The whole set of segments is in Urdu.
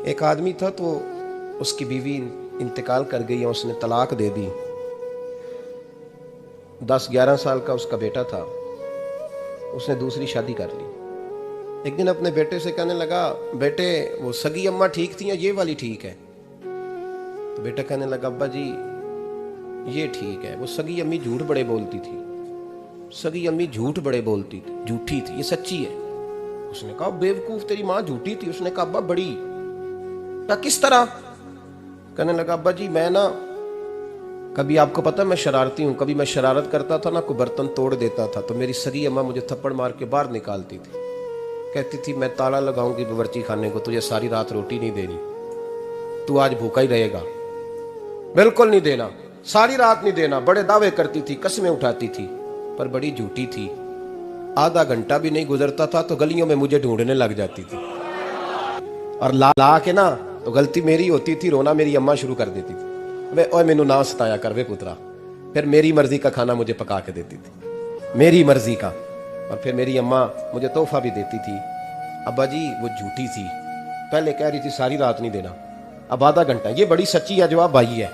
ایک آدمی تھا تو اس کی بیوی انتقال کر گئی اور اس نے طلاق دے دی. 10-11 سال کا اس کا بیٹا تھا. اس نے دوسری شادی کر لی. ایک دن اپنے بیٹے سے کہنے لگا, بیٹے وہ سگی اماں ٹھیک تھی یا یہ والی ٹھیک ہے؟ تو بیٹا کہنے لگا, ابا جی یہ ٹھیک ہے. وہ سگی امی جھوٹ بڑے بولتی تھی, سگی امی جھوٹ بڑے بولتی تھی, جھوٹی تھی, یہ سچی ہے. اس نے کہا, بیوقوف تیری ماں جھوٹی تھی. اس نے کہا, ابا بڑی. کہا کس طرح؟ کہنے لگا, ابا جی میں نا کبھی, آپ کو پتا میں شرارتی ہوں, کبھی میں شرارت کرتا تھا نا, کوئی برتن توڑ دیتا تھا تو میری سگی اماں مجھے تھپڑ مار کے باہر نکالتی تھی. کہتی تھی میں تالا لگاؤں گی باورچی خانے کو, تجھے ساری رات روٹی نہیں دینی, تو آج بھوکا ہی رہے گا. بالکل نہیں دینا, ساری رات نہیں دینا. بڑے دعوے کرتی تھی, قسمیں اٹھاتی تھی, پر بڑی جھوٹی تھی. آدھا گھنٹہ بھی نہیں گزرتا تھا تو گلیوں میں مجھے ڈھونڈنے لگ جاتی تھی, اور لا کے نا تو غلطی میری ہوتی تھی, رونا میری اماں شروع کر دیتی تھی. اوے مینو نہ ستایا کر وے پترا. پھر میری مرضی کا کھانا مجھے پکا کے دیتی تھی, میری مرضی کا. اور پھر میری اماں مجھے تحفہ بھی دیتی تھی. ابا جی وہ جھوٹی تھی, پہلے کہہ رہی تھی ساری رات نہیں دینا, اب آدھا گھنٹہ. یہ بڑی سچی ہے, جواب بھائی ہے.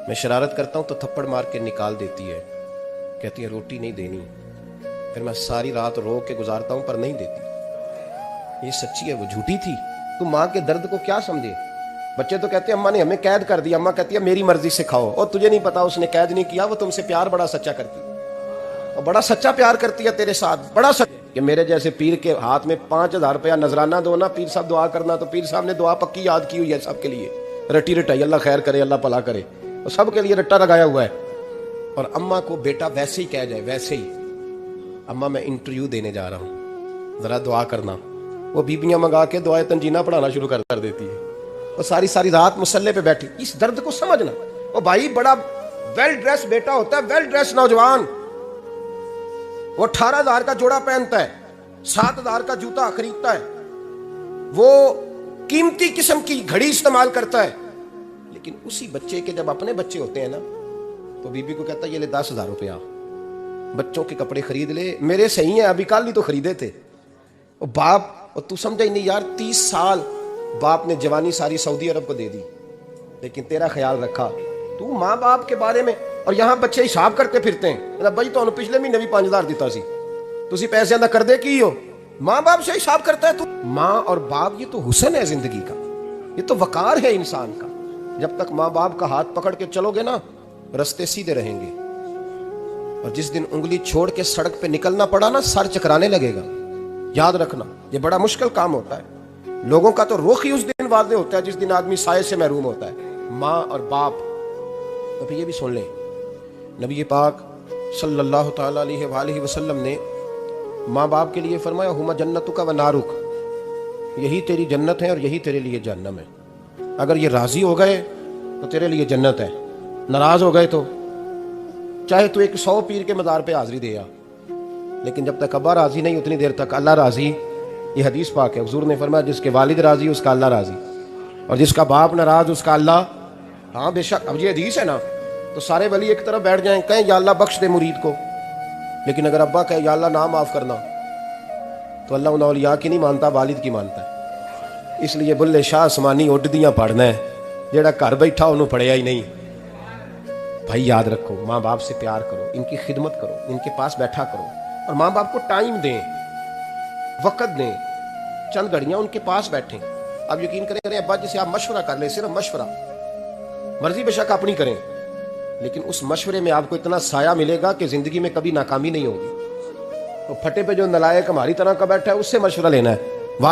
میں شرارت کرتا ہوں تو تھپڑ مار کے نکال دیتی ہے, کہتی ہے روٹی نہیں دینی. پھر میں ساری رات رو کے گزارتا ہوں پر نہیں دیتی. یہ سچی ہے, وہ جھوٹی تھی. تو ماں کے درد کو کیا سمجھے؟ بچے تو کہتے ہیں اماں نے ہمیں قید کر دیا, اماں کہتی ہے میری مرضی سے کھاؤ. اور تجھے نہیں پتا اس نے قید نہیں کیا, وہ تم سے پیار بڑا سچا کرتی ہے, اور بڑا سچا پیار کرتی ہے تیرے ساتھ, بڑا سچا. کہ میرے جیسے پیر کے ہاتھ میں 5000 روپیہ نذرانہ دو نا, پیر صاحب دعا کرنا, تو پیر صاحب نے دعا پکی یاد کی ہوئی ہے سب کے لیے, رٹی رٹائی, اللہ خیر کرے اللہ بھلا کرے, اور سب کے لیے رٹا لگایا ہوا ہے. اور اماں کو بیٹا ویسے ہی کہہ جائے, ویسے ہی, اماں میں انٹرویو دینے جا رہا ہوں, ذرا دعا کرنا, وہ بیبیاں منگا کے دعائے تنجینہ پڑھانا شروع کر دیتی ہے. اور ساری رات مسلح پہ بیٹھی. اس درد کو سمجھنا. اور بھائی بڑا ویل ڈریس بیٹا ہوتا ہے, ویل ڈریس نوجوان, وہ 18,000 کا جوڑا پہنتا ہے, 7,000 کا جوتا خریدتا ہے, وہ قیمتی قسم کی گھڑی استعمال کرتا ہے. لیکن اسی بچے کے جب اپنے بچے ہوتے ہیں نا, تو بیوی کو کہتا ہے یہ لے 10,000 روپیہ, بچوں کے کپڑے خرید لے, میرے صحیح ہیں, ابھی کل ہی تو خریدے تھے. اور باپ, اور تو سمجھا ہی نہیں یار, 30 سال باپ نے جوانی ساری سعودی عرب کو دے دی, لیکن تیرا خیال رکھا. تو ماں باپ کے بارے میں, اور یہاں بچے حساب کرتے پھرتے ہیں, بھائی تو پچھلے مہینے بھی 5,000 دیتا سی, تسی پیسے ادا کر دے کی ہو. ماں باپ سے حساب کرتا ہے تو. ماں اور باپ یہ تو حسن ہے زندگی کا, یہ تو وقار ہے انسان کا. جب تک ماں باپ کا ہاتھ پکڑ کے چلو گے نا, رستے سیدھے رہیں گے. اور جس دن انگلی چھوڑ کے سڑک پہ نکلنا پڑا نا, سر چکرانے لگے گا. یاد رکھنا, یہ بڑا مشکل کام ہوتا ہے. لوگوں کا تو رخ ہی اس دن واضح ہوتا ہے جس دن آدمی سائے سے محروم ہوتا ہے, ماں اور باپ. تو پھر یہ بھی سن لیں, نبی پاک صلی اللہ تعالی علیہ وآلہ وسلم نے ماں باپ کے لیے فرمایا, ہما جنتک و نارک, یہی تیری جنت ہے اور یہی تیرے لیے جہنم ہے. اگر یہ راضی ہو گئے تو تیرے لیے جنت ہے, ناراض ہو گئے تو چاہے تو 100 پیر کے مزار پہ حاضری دے آ, لیکن جب تک ابا راضی نہیں اتنی دیر تک اللہ راضی. یہ حدیث پاک ہے, حضور نے فرمایا جس کے والد راضی اس کا اللہ راضی, اور جس کا باپ ناراض اس کا اللہ. ہاں بے شک, اب یہ حدیث ہے نا, تو سارے ولی ایک طرف بیٹھ جائیں, کہیں یا اللہ بخش دے مرید کو, لیکن اگر ابا کہے یا اللہ نہ معاف کرنا, تو اللہ ان اولیاء کی نہیں مانتا, والد کی مانتا ہے. اس لیے بلے شاہ آسمانی اڈدیاں پڑھنا ہے, جیڑا گھر بیٹھا انہوں پڑھیا ہی نہیں. بھائی یاد رکھو, ماں باپ سے پیار کرو, ان کی خدمت کرو, ان کے پاس بیٹھا کرو, اور ماں باپ کو ٹائم دیں, وقت دیں, چند گھڑیاں ان کے پاس بیٹھیں. اب یقین کریں ابا جی سے آپ مشورہ کر لیں, صرف مشورہ, مرضی بے شک اپنی کریں, لیکن اس مشورے میں آپ کو اتنا سایہ ملے گا کہ زندگی میں کبھی ناکامی نہیں ہوگی. تو پھٹے پہ جو نلائق ہماری طرح کا بیٹھا ہے اس سے مشورہ لینا ہے.